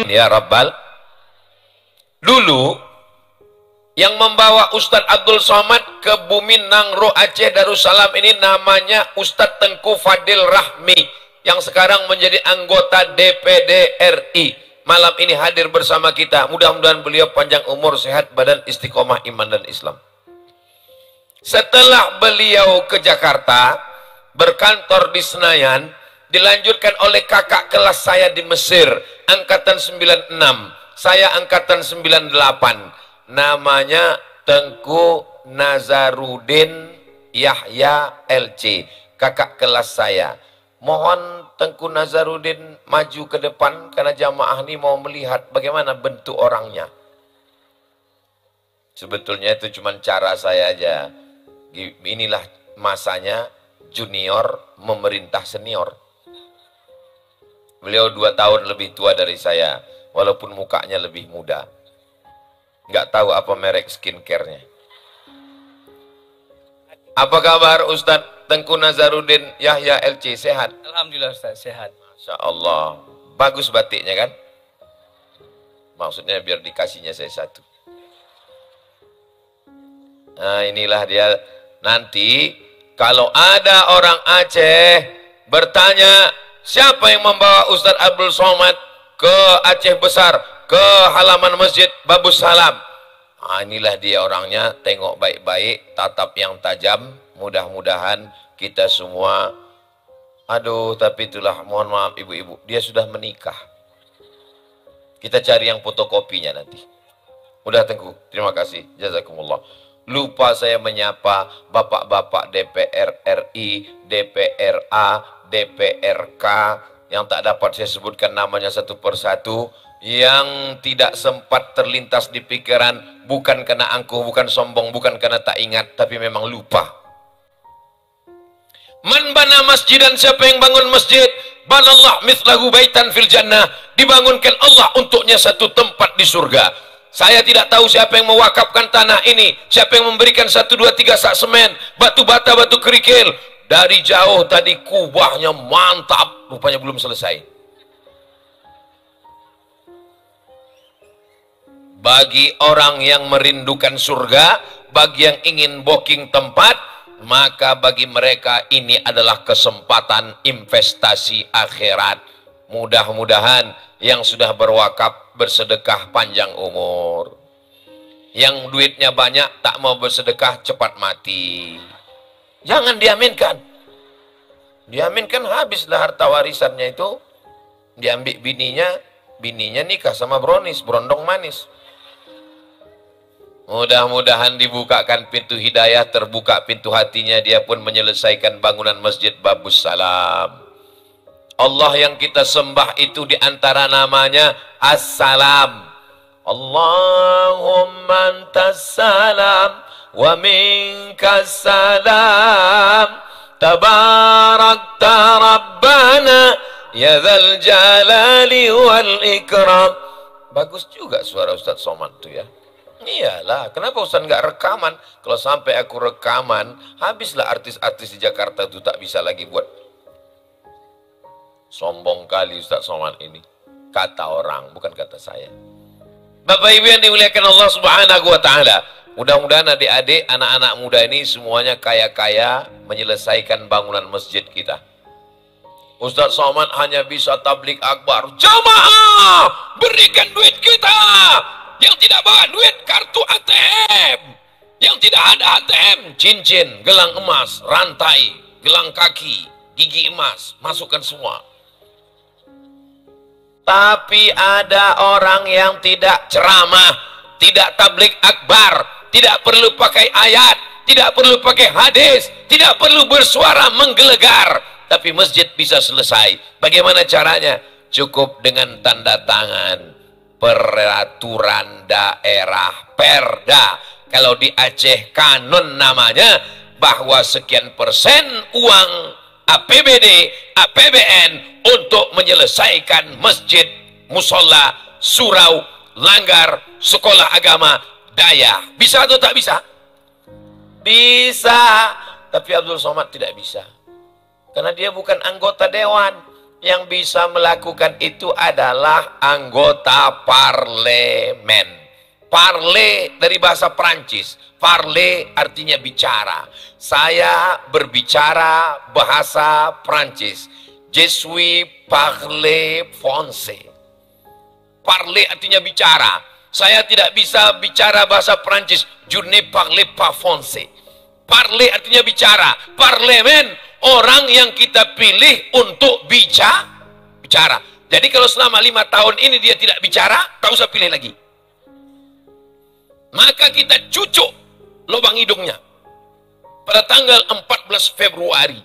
Ya Rabbal. Dulu yang membawa Ustadz Abdul Somad ke Bumi Nangro Aceh Darussalam ini namanya Ustadz Tengku Fadil Rahmi, yang sekarang menjadi anggota DPD RI. Malam ini hadir bersama kita. Mudah-mudahan beliau panjang umur, sehat badan, istiqomah iman dan Islam. Setelah beliau ke Jakarta, berkantor di Senayan, dilanjutkan oleh kakak kelas saya di Mesir, angkatan 96. Saya angkatan 98. Namanya Tengku Nazarudin Yahya LC, kakak kelas saya. Mohon Tengku Nazarudin maju ke depan, karena jamaah ini mau melihat bagaimana bentuk orangnya. Sebetulnya itu cuma cara saya aja. Inilah masanya junior memerintah senior. Beliau 2 tahun lebih tua dari saya, walaupun mukanya lebih muda. Nggak tahu apa merek skincare-nya. Apa kabar Ustadz Tengku Nazarudin Yahya LC? Sehat? Alhamdulillah Ustaz, sehat. Masya Allah. Bagus batiknya kan? Maksudnya biar dikasihnya saya satu. Nah inilah dia. Nanti kalau ada orang Aceh bertanya, siapa yang membawa Ustadz Abdul Somad ke Aceh Besar, ke halaman Masjid Babus Salam? Nah, inilah dia orangnya. Tengok baik-baik, tatap yang tajam. Mudah-mudahan kita semua. Aduh, tapi itulah, mohon maaf ibu-ibu, dia sudah menikah. Kita cari yang fotokopinya nanti. Udah Tengku, terima kasih, jazakumullah. Lupa saya menyapa bapak-bapak DPR RI, DPRA, DPRK yang tak dapat saya sebutkan namanya satu persatu, yang tidak sempat terlintas di pikiran, bukan karena angkuh, bukan sombong, bukan karena tak ingat, tapi memang lupa. Man bana masjidan, siapa yang bangun masjid, banallah mithlahu baitan fil jannah, dibangunkan Allah untuknya satu tempat di surga. Saya tidak tahu siapa yang mewakafkan tanah ini, siapa yang memberikan 1, 2, 3 sak semen, batu bata, batu kerikil. Dari jauh tadi kubahnya mantap, rupanya belum selesai. Bagi orang yang merindukan surga, bagi yang ingin booking tempat, maka bagi mereka ini adalah kesempatan investasi akhirat. Mudah-mudahan yang sudah berwakaf bersedekah panjang umur. Yang duitnya banyak tak mau bersedekah cepat mati. Jangan diaminkan. Diaminkan habislah harta warisannya itu. Diambil bininya nikah sama berondong manis. Mudah-mudahan dibukakan pintu hidayah, terbuka pintu hatinya, dia pun menyelesaikan bangunan Masjid Babus Salam. Allah yang kita sembah itu diantara namanya As-Salam. Allahumma antas salam wa minkas salam, tabarakta rabbana ya dzal jalali wal ikram. Bagus juga suara Ustadz Somad tuh ya. Iyalah, kenapa Ustadz nggak rekaman? Kalau sampai aku rekaman, habislah artis-artis di Jakarta itu tak bisa lagi buat. Sombong kali Ustadz Somad ini. Kata orang, bukan kata saya. Bapak Ibu yang dimuliakan Allah Subhanahu wa Ta'ala, mudah-mudahan adik-adik, anak-anak muda ini semuanya kaya-kaya menyelesaikan bangunan masjid kita. Ustadz Somad hanya bisa tablik akbar. Jamaah, berikan duit kita. Yang tidak bawa duit, kartu ATM. Yang tidak ada ATM, cincin, gelang emas, rantai, gelang kaki, gigi emas, masukkan semua. Tapi ada orang yang tidak ceramah, tidak tablik akbar, tidak perlu pakai ayat, tidak perlu pakai hadis, tidak perlu bersuara menggelegar, tapi masjid bisa selesai. Bagaimana caranya? Cukup dengan tanda tangan peraturan daerah, Perda. Kalau di Aceh kanun namanya, bahwa sekian persen uang APBD, APBN untuk menyelesaikan masjid, musola, surau, langgar, sekolah agama, daya. Bisa atau tak bisa? Bisa. Tapi Abdul Somad tidak bisa. Karena dia bukan anggota dewan. Yang bisa melakukan itu adalah anggota parlemen. Parler dari bahasa Prancis. Parler artinya bicara. Saya berbicara bahasa Prancis. Je suis parler français. Parler artinya bicara. Saya tidak bisa bicara bahasa Prancis. Je ne parle pas français. Parler artinya bicara. Parlemen, orang yang kita pilih untuk bicara. Jadi kalau selama 5 tahun ini dia tidak bicara, tak usah pilih lagi. Maka kita cucuk lubang hidungnya pada tanggal 14 Februari.